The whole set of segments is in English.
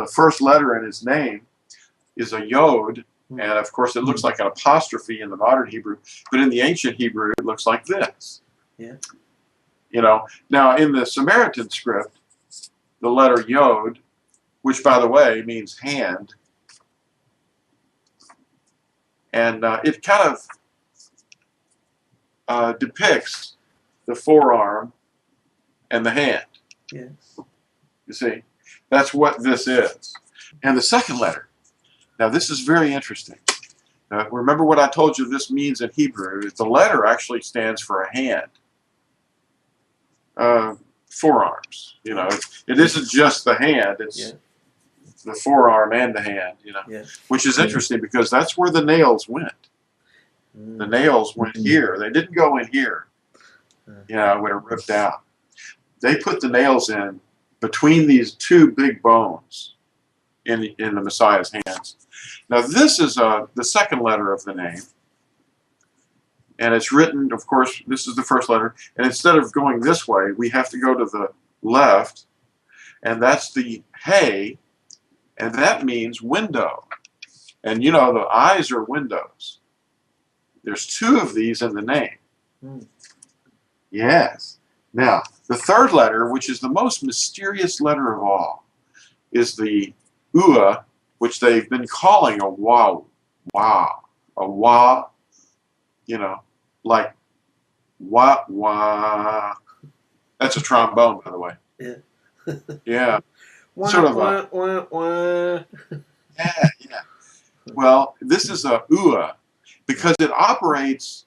The first letter in his name is a yod, and of course it looks like an apostrophe in the modern Hebrew, but in the ancient Hebrew it looks like this. Yeah. You know, now in the Samaritan script, the letter yod, which by the way means hand, and it kind of depicts the forearm and the hand. Yes. You see, that's what this is. And the second letter, now this is very interesting. Remember what I told you this means in Hebrew. The letter actually stands for a hand. Forearms, you know, it isn't just the hand, it's the forearm and the hand, you know, which is interesting because that's where the nails went. The nails went here. They didn't go in here, you know, it would have ripped out. They put the nails in between these two big bones in the Messiah's hands. Now this is the second letter of the name. And it's written, of course, this is the first letter. And instead of going this way, we have to go to the left. And that's the hey. And that means window. And you know, the eyes are windows. There's two of these in the name. Yes. Now, the third letter, which is the most mysterious letter of all, is the YAHUAH, which they've been calling a YAHUAH. A YAH, you know, like YAHUAH. That's a trombone, by the way. Yeah. Yeah. Wah, Sort of wah, wah, wah. Yeah, yeah. Well, this is a YAHUAH because it operates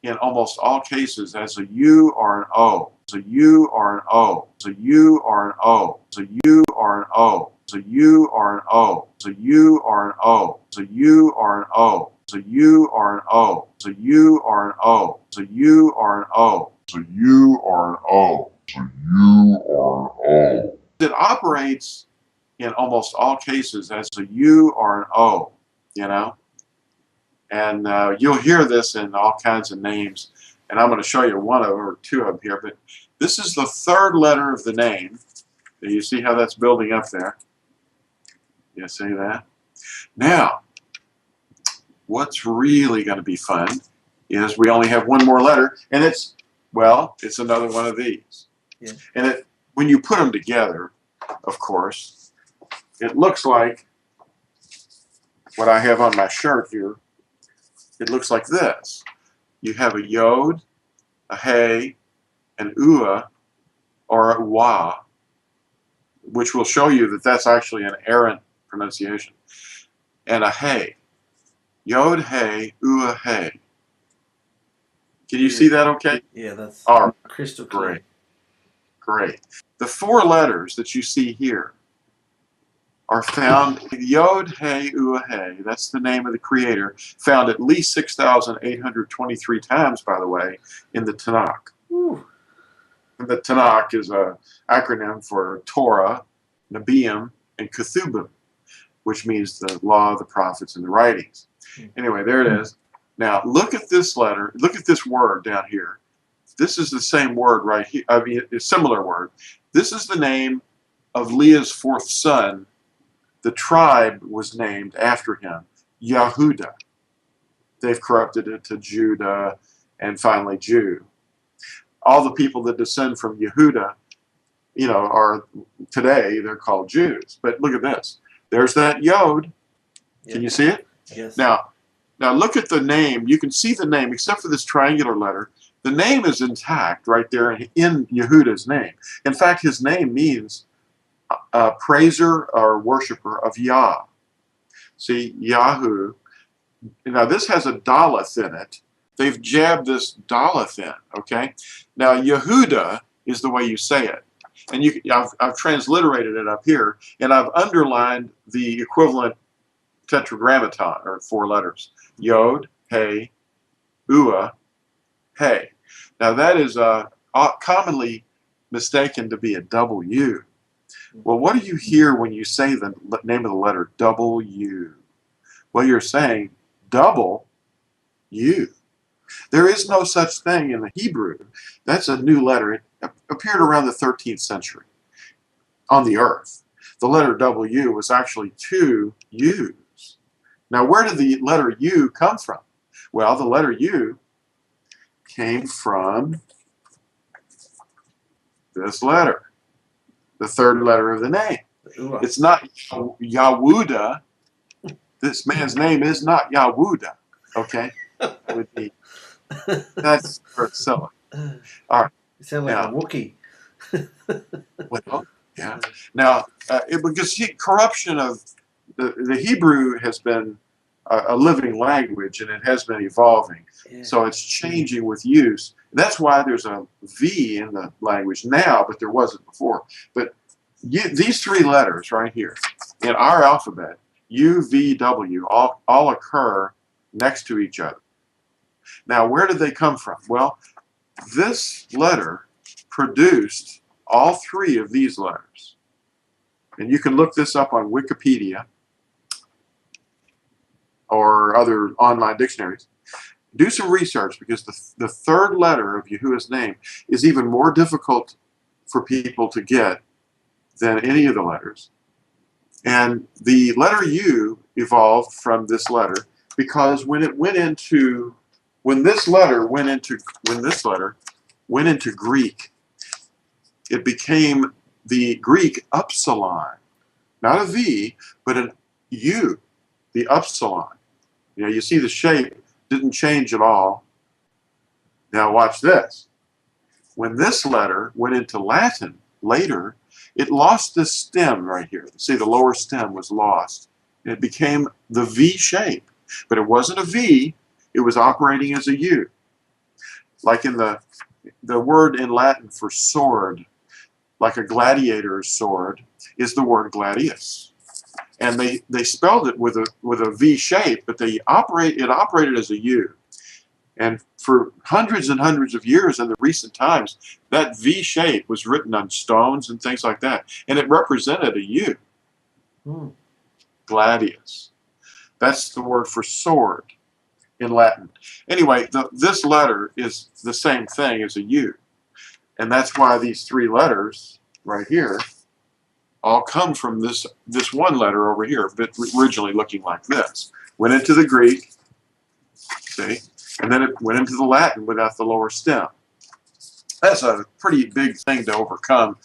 in almost all cases as a U or an O. It's a U or an O. It's a U or an O. It's a U or an O. It's a U or an O. It's a U or an O. It's a U or an O. It's a U or an O. It's a U or an O. It's a U or an O. It's a U or an O. It's a U or an O. It operates in almost all cases as a U or an O, you know? And you'll hear this in all kinds of names. And I'm going to show you one of them or two of them here. But this is the third letter of the name. You see how that's building up there? You see that? Now, what's really going to be fun is we only have one more letter. And it's, well, it's another one of these. Yeah. And when you put them together, of course, it looks like what I have on my shirt here. It looks like this. You have a yod, a hey, an YAHUAH, or a YAHUAH, which will show you that that's actually an errant pronunciation, and a hey. Yod, hey, YAHUAH, hey. Can you see that okay? Yeah, that's crystal clear. Great. Great. The four letters that you see here are found, Yod, Hey, YAHUAH, Hey, that's the name of the creator, found at least 6,823 times, by the way, in the Tanakh. Ooh. The Tanakh is an acronym for Torah, Nebiim, and Ketubim, which means the law, the prophets, and the writings. Anyway, there it is. Now, look at this letter, look at this word down here. This is the same word right here, I mean, a similar word. This is the name of Leah's fourth son. The tribe was named after him, Yehudah. They've corrupted it to Judah and finally Jew. All the people that descend from Yehudah, you know, are today, they're called Jews. But look at this. There's that Yod. Can you see it? Yes. Now look at the name. You can see the name, except for this triangular letter. The name is intact right there in Yehudah's name. In fact, his name means praiser or worshiper of Yah. See, Yahu. Now this has a Daleth in it. They've jabbed this Daleth in, okay? Now Yehudah is the way you say it. And I've transliterated it up here, and I've underlined the equivalent Tetragrammaton, or four letters. Yod, Hey, YAHUAH, Hey. Now that is commonly mistaken to be a W. Well, what do you hear when you say the name of the letter W? Well, you're saying double U. There is no such thing in the Hebrew. That's a new letter. It appeared around the 13th century on the earth. the letter W was actually two U's. Now, where did the letter U come from? Well, the letter U came from this letter, the third letter of the name. It's not YAHUAH. This man's name is not YAHUAH. Okay? That's for silly. All right. You sound like a Wookiee. Well, yeah. Now, because corruption of the Hebrew has been a living language, and it has been evolving. Yeah. So it's changing with use. That's why there's a V in the language now, but there wasn't before. But these three letters right here in our alphabet, U, V, W, all occur next to each other. Now, where did they come from? Well, this letter produced all three of these letters. And you can look this up on Wikipedia or other online dictionaries. Do some research, because the third letter of Yahuwah's name is even more difficult for people to get than any of the letters. And the letter U evolved from this letter because when this letter went into Greek, it became the Greek upsilon, not a V, but an U, the upsilon. You know, you see the shape didn't change at all. Now watch this. When this letter went into Latin later, it lost this stem right here. See, the lower stem was lost. And it became the V shape. But it wasn't a V, it was operating as a U. Like in the word in Latin for sword, like a gladiator's sword, is the word gladius. And they spelled it with a V shape, but it operated as a U. And for hundreds and hundreds of years in the recent times, that V shape was written on stones and things like that. And it represented a U. Gladius. That's the word for sword in Latin. Anyway, this letter is the same thing as a U. And that's why these three letters right here all come from this one letter over here, but originally looking like this. Went into the Greek, see, and then it went into the Latin without the lower stem. That's a pretty big thing to overcome,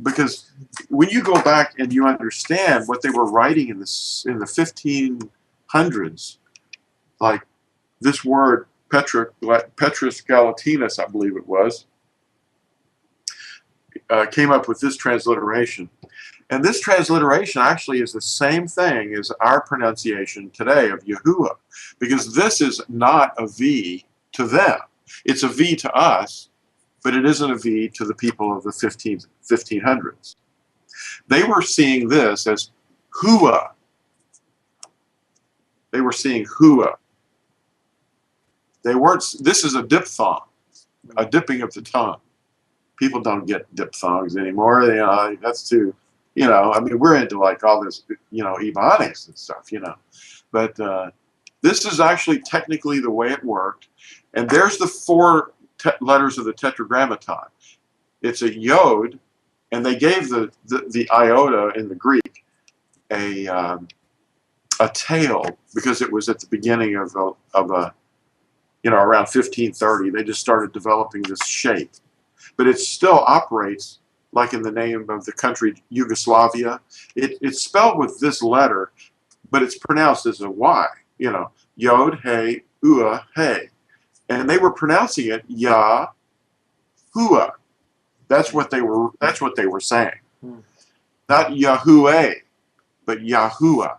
because when you go back and you understand what they were writing in the 1500s, like this word Petrus Galatinus, I believe it was, came up with this transliteration. And this transliteration actually is the same thing as our pronunciation today of Yahuwah, because this is not a V to them. It's a V to us, but it isn't a V to the people of the 1500s. They were seeing this as Huah. They were seeing Huah. They weren't. This is a diphthong, a dipping of the tongue. People don't get diphthongs anymore. That's too. I mean, we're into like all this, ebonics and stuff, But this is actually technically the way it worked. And there's the four letters of the Tetragrammaton. It's a yod, and they gave the iota in the Greek a tail, because it was at the beginning of around 1530. They just started developing this shape. But it still operates like in the name of the country Yugoslavia. It's spelled with this letter, but it's pronounced as a Y. Yod, Hey, Ua, Hey. And they were pronouncing it Yahuwah. That's what they were saying. Not Yahuwah, but Yahuwah.